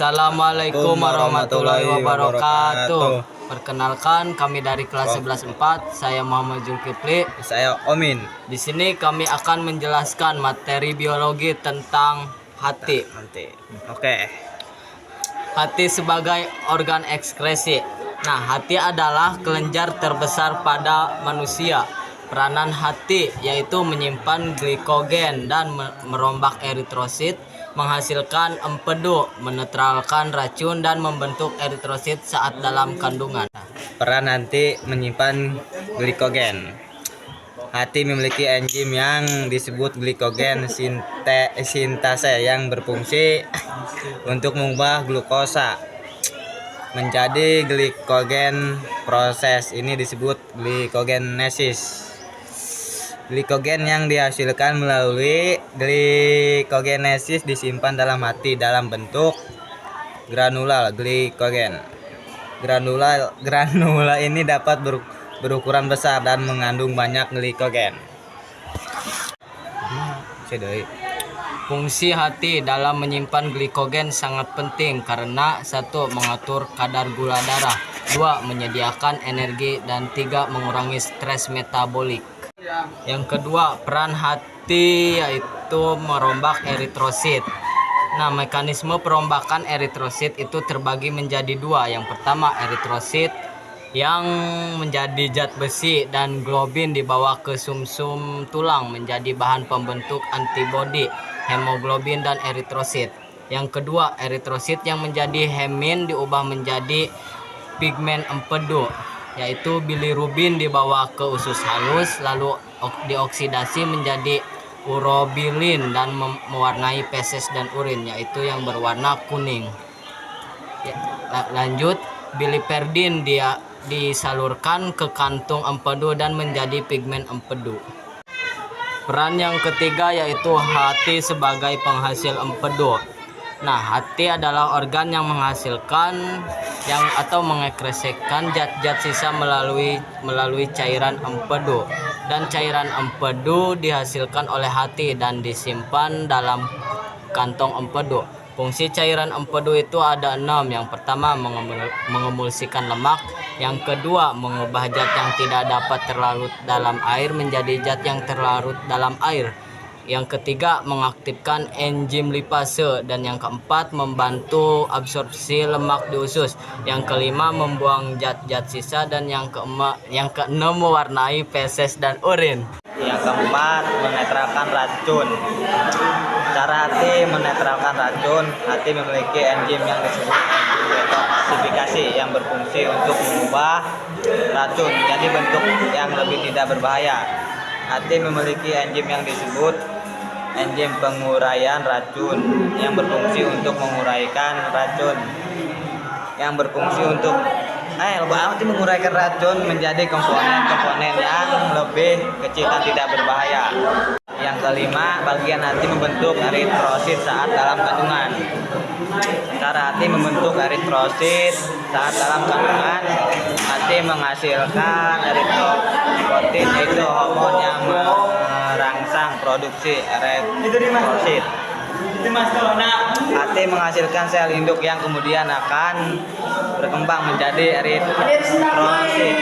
Assalamualaikum warahmatullahi wabarakatuh. Perkenalkan, kami dari kelas 11-4. Saya Muhammad Zulkifli. Saya Omin. Di sini kami akan menjelaskan materi biologi tentang hati. Oke. Hati sebagai organ ekskresi. Nah, hati adalah kelenjar terbesar pada manusia. Peranan hati yaitu menyimpan glikogen dan merombak eritrosit, menghasilkan empedu, menetralkan racun, dan membentuk eritrosit saat dalam kandungan. Peran hati menyimpan glikogen. Hati memiliki enzim yang disebut glikogen sintase yang berfungsi untuk mengubah glukosa menjadi glikogen. Proses ini disebut glikogenesis. Glikogen yang dihasilkan melalui glikogenesis disimpan dalam hati dalam bentuk granula glikogen. Granula ini dapat berukuran besar dan mengandung banyak glikogen. Fungsi hati dalam menyimpan glikogen sangat penting karena 1. Mengatur kadar gula darah, 2. Menyediakan energi, dan 3. Mengurangi stres metabolik. Yang kedua, peran hati yaitu merombak eritrosit. Nah, mekanisme perombakan eritrosit itu terbagi menjadi 2. Yang pertama, eritrosit yang menjadi zat besi dan globin dibawa ke sumsum tulang menjadi bahan pembentuk antibodi, hemoglobin, dan eritrosit. Yang kedua, eritrosit yang menjadi hemin diubah menjadi pigmen empedu, yaitu bilirubin dibawa ke usus halus lalu dioksidasi menjadi urobilin dan mewarnai feses dan urin, yaitu yang berwarna kuning. Lanjut, biliperdin dia disalurkan ke kantung empedu dan menjadi pigmen empedu. Peran yang ketiga yaitu hati sebagai penghasil empedu. Nah, hati adalah organ yang menghasilkan atau mengekskresikan zat-zat sisa melalui cairan empedu, dan cairan empedu dihasilkan oleh hati dan disimpan dalam kantong empedu. Fungsi cairan empedu itu ada 6. Yang pertama, mengemulsikan lemak. Yang kedua, mengubah zat yang tidak dapat terlarut dalam air menjadi zat yang terlarut dalam air. Yang ketiga, mengaktifkan enzim lipase. Dan yang keempat, membantu absorpsi lemak di usus. Yang kelima, membuang zat-zat sisa. Dan yang keenam, mewarnai feses dan urin. Yang keempat, menetralkan racun. Cara hati menetralkan racun. Hati memiliki enzim yang disebut enzim detoksifikasi yang berfungsi untuk mengubah racun menjadi bentuk yang lebih tidak berbahaya. Hati memiliki enzim yang disebut enzim penguraian racun yang berfungsi untuk menguraikan racun menguraikan racun menjadi komponen-komponen yang lebih kecil dan tidak berbahaya. Yang kelima, bagian hati membentuk eritrosit saat dalam kandungan. Cara hati membentuk eritrosit saat dalam kandungan, hati menghasilkan eritropoietin, yaitu hormon yang merangsang produksi eritrosit. Hati menghasilkan sel induk yang kemudian akan berkembang menjadi eritrosit.